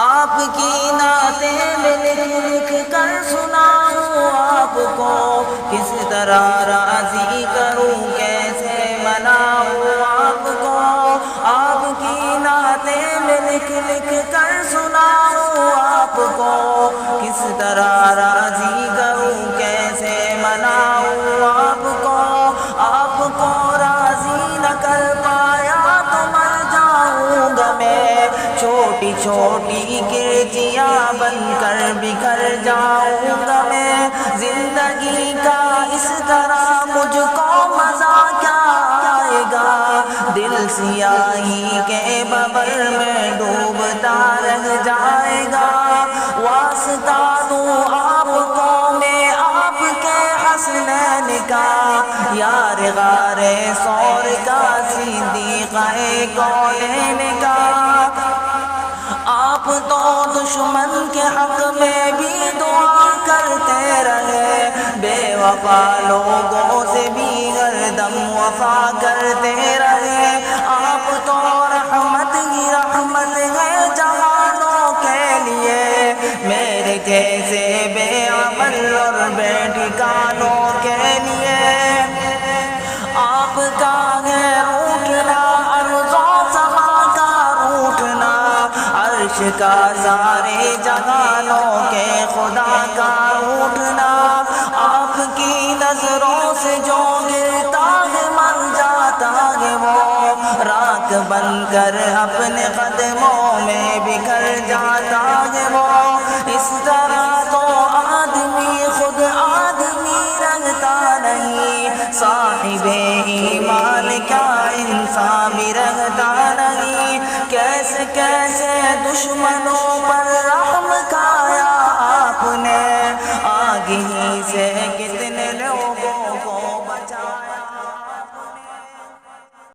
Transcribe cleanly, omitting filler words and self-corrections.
آپ کی نعتیں میں لکھ کر سناؤں آپ کو، کس طرح راضی کروں کیسے مناؤں آپ کو۔ آپ کی نعتیں میں لکھ کر سناؤں آپ کو، کس طرح راضی کروں کیسے مناؤں آپ کو۔ آپ کو راضی نہ کر پایا تو مر جاؤں گا میں، چھوٹی چھوٹی کرچیاں بن کر بکھر جاؤں گا میں۔ زندگی کا اس طرح مجھ کو مزہ کیا آئے گا، دل سیاہی کے ببر میں ڈوبتا رہ جائے گا۔ واسطہ دوں آپ کو میں آپ کے حسنین کا، یار غار ثور کا، صدیقہ کونین کا۔ آپ تو دشمن کے حق میں بھی دعا کرتے رہے، بے وفا لوگوں سے بھی ہر دم وفا کرتے رہے۔ آپ تو رحمت ہی رحمت ہے جہانوں کے لیے، میرے جیسے بے عمل اور بے ٹھکانوں کے لیے۔ آپ کا ہے روٹنا ارض و سما کا روٹنا، عرش کا سارے جہانوں کے خدا کا روٹنا۔ آپ کی نظروں سے جو گرتا ہے مر جاتا ہے وہ، راکھ بن کر اپنے قدموں میں بکھر جاتا ہے وہ۔ اس طرح تو آدمی خود آدمی رہتا نہیں، صاحب ایمان کیا انسان بھی رہتا نہیں۔ کیسے کیسے دشمنوں پر رحم کھایا آپ نے، آگ ہی سے